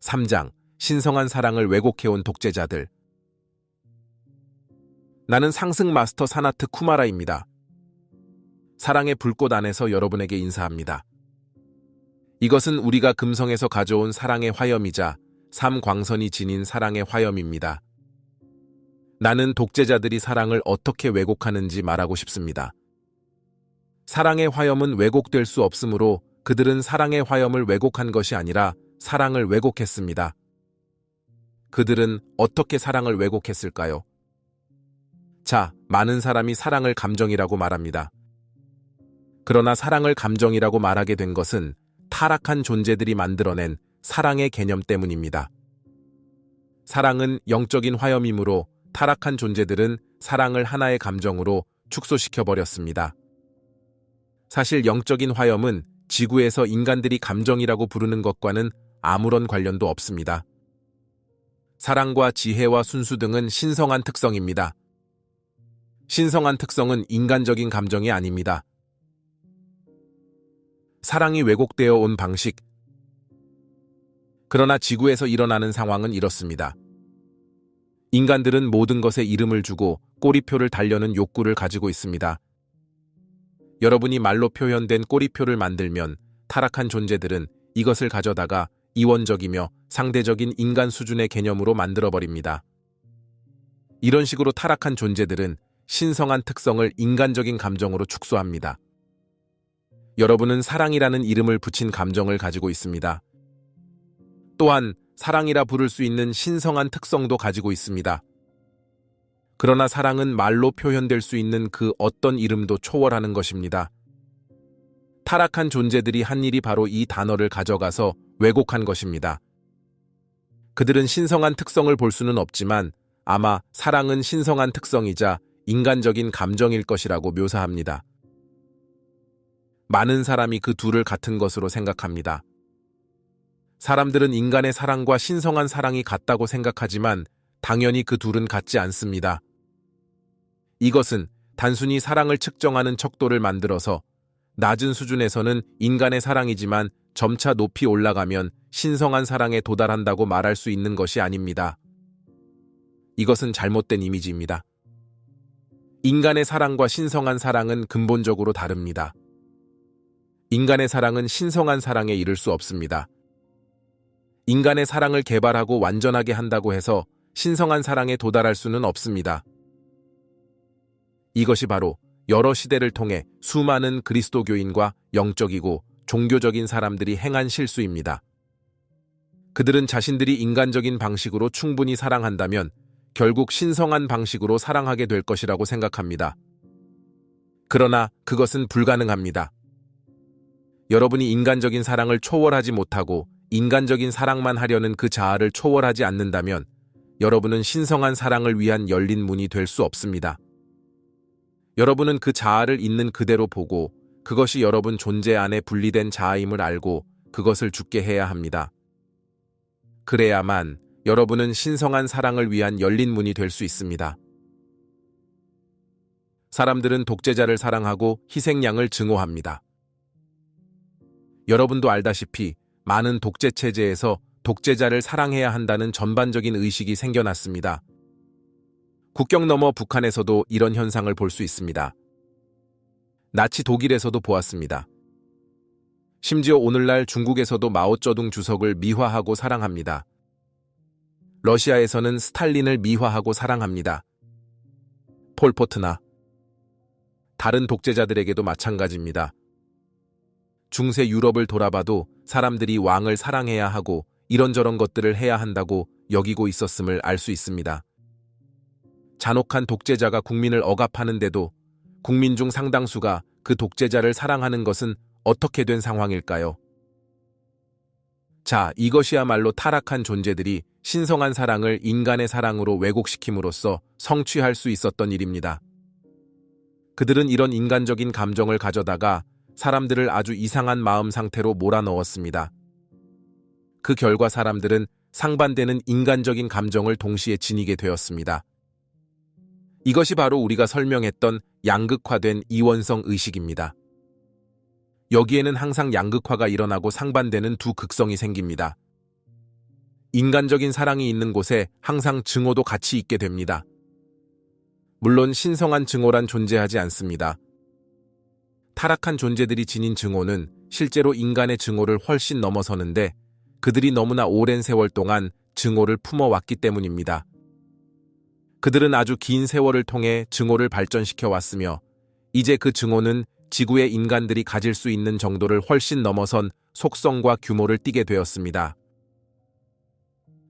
3장. 신성한 사랑을 왜곡해온 독재자들. 나는 상승 마스터 사나트 쿠마라입니다. 사랑의 불꽃 안에서 여러분에게 인사합니다. 이것은 우리가 금성에서 가져온 사랑의 화염이자 삼광선이 지닌 사랑의 화염입니다. 나는 독재자들이 사랑을 어떻게 왜곡하는지 말하고 싶습니다. 사랑의 화염은 왜곡될 수 없으므로 그들은 사랑의 화염을 왜곡한 것이 아니라 사랑을 왜곡했습니다. 그들은 어떻게 사랑을 왜곡했을까요? 자, 많은 사람이 사랑을 감정이라고 말합니다. 그러나 사랑을 감정이라고 말하게 된 것은 타락한 존재들이 만들어낸 사랑의 개념 때문입니다. 사랑은 영적인 화염이므로 타락한 존재들은 사랑을 하나의 감정으로 축소시켜버렸습니다. 사실 영적인 화염은 지구에서 인간들이 감정이라고 부르는 것과는 아무런 관련도 없습니다. 사랑과 지혜와 순수 등은 신성한 특성입니다. 신성한 특성은 인간적인 감정이 아닙니다. 사랑이 왜곡되어 온 방식. 그러나 지구에서 일어나는 상황은 이렇습니다. 인간들은 모든 것에 이름을 주고 꼬리표를 달려는 욕구를 가지고 있습니다. 여러분이 말로 표현된 꼬리표를 만들면 타락한 존재들은 이것을 가져다가 이원적이며 상대적인 인간 수준의 개념으로 만들어버립니다. 이런 식으로 타락한 존재들은 신성한 특성을 인간적인 감정으로 축소합니다. 여러분은 사랑이라는 이름을 붙인 감정을 가지고 있습니다. 또한 사랑이라 부를 수 있는 신성한 특성도 가지고 있습니다. 그러나 사랑은 말로 표현될 수 있는 그 어떤 이름도 초월하는 것입니다. 타락한 존재들이 한 일이 바로 이 단어를 가져가서 왜곡한 것입니다. 그들은 신성한 특성을 볼 수는 없지만 아마 사랑은 신성한 특성이자 인간적인 감정일 것이라고 묘사합니다. 많은 사람이 그 둘을 같은 것으로 생각합니다. 사람들은 인간의 사랑과 신성한 사랑이 같다고 생각하지만 당연히 그 둘은 같지 않습니다. 이것은 단순히 사랑을 측정하는 척도를 만들어서 낮은 수준에서는 인간의 사랑이지만 점차 높이 올라가면 신성한 사랑에 도달한다고 말할 수 있는 것이 아닙니다. 이것은 잘못된 이미지입니다. 인간의 사랑과 신성한 사랑은 근본적으로 다릅니다. 인간의 사랑은 신성한 사랑에 이를 수 없습니다. 인간의 사랑을 개발하고 완전하게 한다고 해서 신성한 사랑에 도달할 수는 없습니다. 이것이 바로 여러 시대를 통해 수많은 그리스도교인과 영적이고 종교적인 사람들이 행한 실수입니다. 그들은 자신들이 인간적인 방식으로 충분히 사랑한다면 결국 신성한 방식으로 사랑하게 될 것이라고 생각합니다. 그러나 그것은 불가능합니다. 여러분이 인간적인 사랑을 초월하지 못하고 인간적인 사랑만 하려는 그 자아를 초월하지 않는다면 여러분은 신성한 사랑을 위한 열린 문이 될 수 없습니다. 여러분은 그 자아를 있는 그대로 보고 그것이 여러분 존재 안에 분리된 자아임을 알고 그것을 죽게 해야 합니다. 그래야만 여러분은 신성한 사랑을 위한 열린 문이 될 수 있습니다. 사람들은 독재자를 사랑하고 희생양을 증오합니다. 여러분도 알다시피 많은 독재 체제에서 독재자를 사랑해야 한다는 전반적인 의식이 생겨났습니다. 국경 너머 북한에서도 이런 현상을 볼 수 있습니다. 나치 독일에서도 보았습니다. 심지어 오늘날 중국에서도 마오쩌둥 주석을 미화하고 사랑합니다. 러시아에서는 스탈린을 미화하고 사랑합니다. 폴포트나 다른 독재자들에게도 마찬가지입니다. 중세 유럽을 돌아봐도 사람들이 왕을 사랑해야 하고 이런저런 것들을 해야 한다고 여기고 있었음을 알 수 있습니다. 잔혹한 독재자가 국민을 억압하는데도 국민 중 상당수가 그 독재자를 사랑하는 것은 어떻게 된 상황일까요? 자, 이것이야말로 타락한 존재들이 신성한 사랑을 인간의 사랑으로 왜곡시킴으로써 성취할 수 있었던 일입니다. 그들은 이런 인간적인 감정을 가져다가 사람들을 아주 이상한 마음 상태로 몰아넣었습니다. 그 결과 사람들은 상반되는 인간적인 감정을 동시에 지니게 되었습니다. 이것이 바로 우리가 설명했던 양극화된 이원성 의식입니다. 여기에는 항상 양극화가 일어나고 상반되는 두 극성이 생깁니다. 인간적인 사랑이 있는 곳에 항상 증오도 같이 있게 됩니다. 물론 신성한 증오란 존재하지 않습니다. 타락한 존재들이 지닌 증오는 실제로 인간의 증오를 훨씬 넘어서는데 그들이 너무나 오랜 세월 동안 증오를 품어왔기 때문입니다. 그들은 아주 긴 세월을 통해 증오를 발전시켜 왔으며 이제 그 증오는 지구의 인간들이 가질 수 있는 정도를 훨씬 넘어선 속성과 규모를 띠게 되었습니다.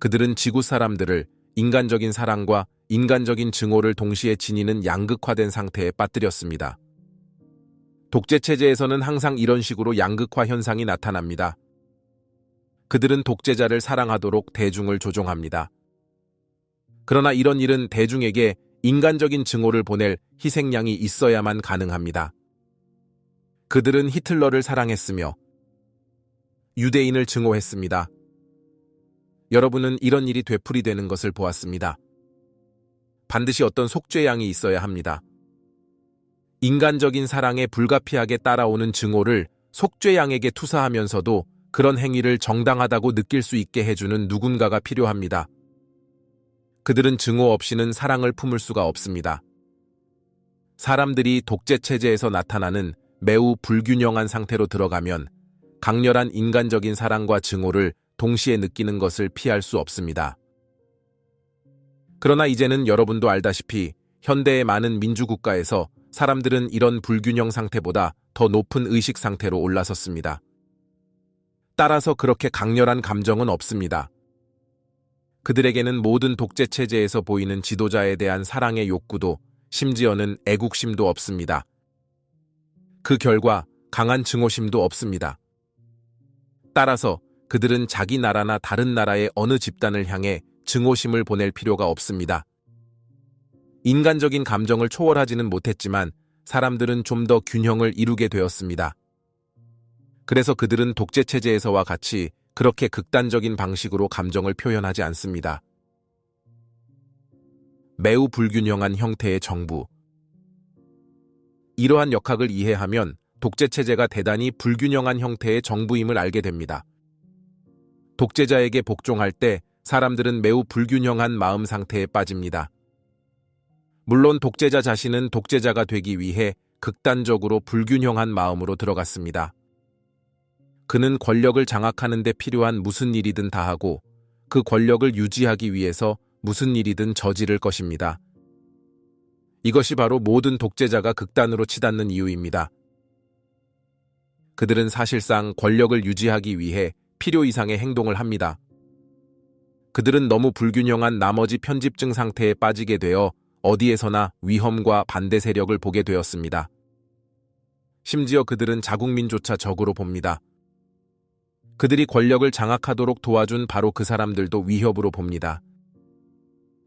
그들은 지구 사람들을 인간적인 사랑과 인간적인 증오를 동시에 지니는 양극화된 상태에 빠뜨렸습니다. 독재체제에서는 항상 이런 식으로 양극화 현상이 나타납니다. 그들은 독재자를 사랑하도록 대중을 조종합니다. 그러나 이런 일은 대중에게 인간적인 증오를 보낼 희생양이 있어야만 가능합니다. 그들은 히틀러를 사랑했으며 유대인을 증오했습니다. 여러분은 이런 일이 되풀이되는 것을 보았습니다. 반드시 어떤 속죄양이 있어야 합니다. 인간적인 사랑에 불가피하게 따라오는 증오를 속죄양에게 투사하면서도 그런 행위를 정당하다고 느낄 수 있게 해주는 누군가가 필요합니다. 그들은 증오 없이는 사랑을 품을 수가 없습니다. 사람들이 독재체제에서 나타나는 매우 불균형한 상태로 들어가면 강렬한 인간적인 사랑과 증오를 동시에 느끼는 것을 피할 수 없습니다. 그러나 이제는 여러분도 알다시피 현대의 많은 민주국가에서 사람들은 이런 불균형 상태보다 더 높은 의식 상태로 올라섰습니다. 따라서 그렇게 강렬한 감정은 없습니다. 그들에게는 모든 독재체제에서 보이는 지도자에 대한 사랑의 욕구도 심지어는 애국심도 없습니다. 그 결과 강한 증오심도 없습니다. 따라서 그들은 자기 나라나 다른 나라의 어느 집단을 향해 증오심을 보낼 필요가 없습니다. 인간적인 감정을 초월하지는 못했지만 사람들은 좀 더 균형을 이루게 되었습니다. 그래서 그들은 독재체제에서와 같이 그렇게 극단적인 방식으로 감정을 표현하지 않습니다. 매우 불균형한 형태의 정부. 이러한 역학을 이해하면 독재체제가 대단히 불균형한 형태의 정부임을 알게 됩니다. 독재자에게 복종할 때 사람들은 매우 불균형한 마음 상태에 빠집니다. 물론 독재자 자신은 독재자가 되기 위해 극단적으로 불균형한 마음으로 들어갔습니다. 그는 권력을 장악하는 데 필요한 무슨 일이든 다 하고 그 권력을 유지하기 위해서 무슨 일이든 저지를 것입니다. 이것이 바로 모든 독재자가 극단으로 치닫는 이유입니다. 그들은 사실상 권력을 유지하기 위해 필요 이상의 행동을 합니다. 그들은 너무 불균형한 나머지 편집증 상태에 빠지게 되어 어디에서나 위험과 반대 세력을 보게 되었습니다. 심지어 그들은 자국민조차 적으로 봅니다. 그들이 권력을 장악하도록 도와준 바로 그 사람들도 위협으로 봅니다.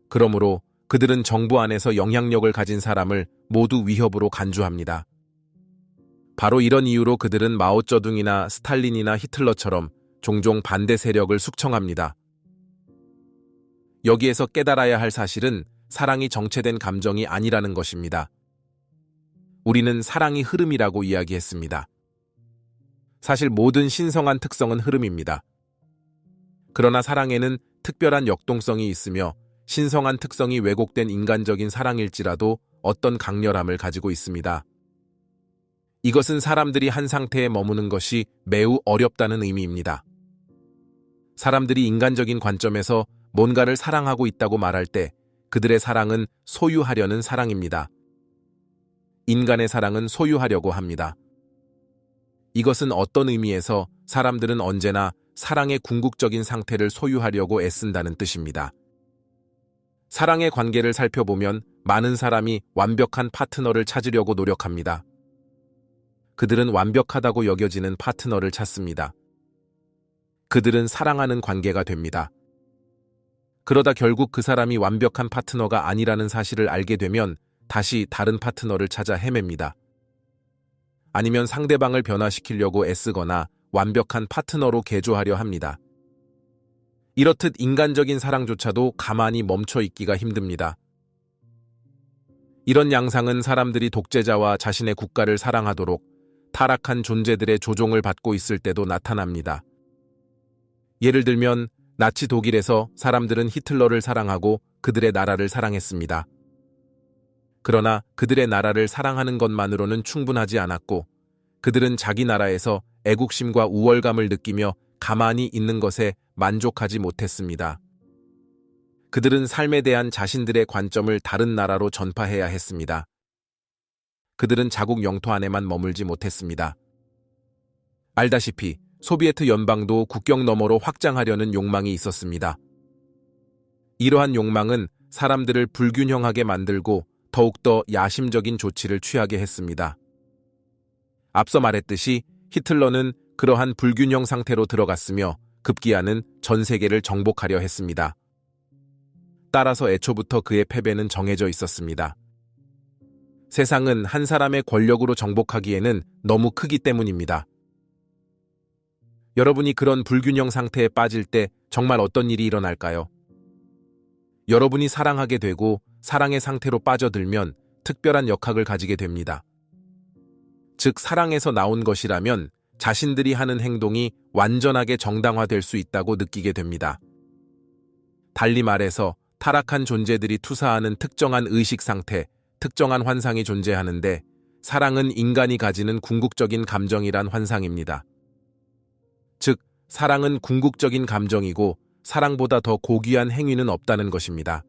그러므로 그들은 정부 안에서 영향력을 가진 사람을 모두 위협으로 간주합니다. 바로 이런 이유로 그들은 마오쩌둥이나 스탈린이나 히틀러처럼 종종 반대 세력을 숙청합니다. 여기에서 깨달아야 할 사실은 사랑이 정체된 감정이 아니라는 것입니다. 우리는 사랑이 흐름이라고 이야기했습니다. 사실 모든 신성한 특성은 흐름입니다. 그러나 사랑에는 특별한 역동성이 있으며 신성한 특성이 왜곡된 인간적인 사랑일지라도 어떤 강렬함을 가지고 있습니다. 이것은 사람들이 한 상태에 머무는 것이 매우 어렵다는 의미입니다. 사람들이 인간적인 관점에서 뭔가를 사랑하고 있다고 말할 때 그들의 사랑은 소유하려는 사랑입니다. 인간의 사랑은 소유하려고 합니다. 이것은 어떤 의미에서 사람들은 언제나 사랑의 궁극적인 상태를 소유하려고 애쓴다는 뜻입니다. 사랑의 관계를 살펴보면 많은 사람이 완벽한 파트너를 찾으려고 노력합니다. 그들은 완벽하다고 여겨지는 파트너를 찾습니다. 그들은 사랑하는 관계가 됩니다. 그러다 결국 그 사람이 완벽한 파트너가 아니라는 사실을 알게 되면 다시 다른 파트너를 찾아 헤맵니다. 아니면 상대방을 변화시키려고 애쓰거나 완벽한 파트너로 개조하려 합니다. 이렇듯 인간적인 사랑조차도 가만히 멈춰 있기가 힘듭니다. 이런 양상은 사람들이 독재자와 자신의 국가를 사랑하도록 타락한 존재들의 조종을 받고 있을 때도 나타납니다. 예를 들면 나치 독일에서 사람들은 히틀러를 사랑하고 그들의 나라를 사랑했습니다. 그러나 그들의 나라를 사랑하는 것만으로는 충분하지 않았고 그들은 자기 나라에서 애국심과 우월감을 느끼며 가만히 있는 것에 만족하지 못했습니다. 그들은 삶에 대한 자신들의 관점을 다른 나라로 전파해야 했습니다. 그들은 자국 영토 안에만 머물지 못했습니다. 알다시피 소비에트 연방도 국경 너머로 확장하려는 욕망이 있었습니다. 이러한 욕망은 사람들을 불균형하게 만들고 더욱더 야심적인 조치를 취하게 했습니다. 앞서 말했듯이 히틀러는 그러한 불균형 상태로 들어갔으며 급기야는 전 세계를 정복하려 했습니다. 따라서 애초부터 그의 패배는 정해져 있었습니다. 세상은 한 사람의 권력으로 정복하기에는 너무 크기 때문입니다. 여러분이 그런 불균형 상태에 빠질 때 정말 어떤 일이 일어날까요? 여러분이 사랑하게 되고 사랑의 상태로 빠져들면 특별한 역학을 가지게 됩니다. 즉, 사랑에서 나온 것이라면 자신들이 하는 행동이 완전하게 정당화될 수 있다고 느끼게 됩니다. 달리 말해서 타락한 존재들이 투사하는 특정한 의식 상태, 특정한 환상이 존재하는데 사랑은 인간이 가지는 궁극적인 감정이란 환상입니다. 즉, 사랑은 궁극적인 감정이고 사랑보다 더 고귀한 행위는 없다는 것입니다.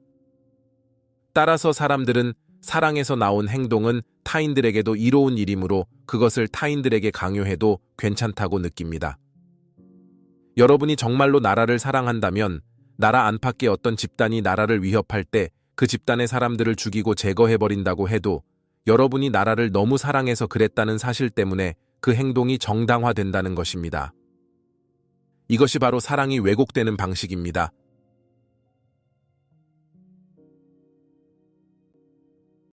따라서 사람들은 사랑에서 나온 행동은 타인들에게도 이로운 일이므로 그것을 타인들에게 강요해도 괜찮다고 느낍니다. 여러분이 정말로 나라를 사랑한다면 나라 안팎의 어떤 집단이 나라를 위협할 때 그 집단의 사람들을 죽이고 제거해버린다고 해도 여러분이 나라를 너무 사랑해서 그랬다는 사실 때문에 그 행동이 정당화된다는 것입니다. 이것이 바로 사랑이 왜곡되는 방식입니다.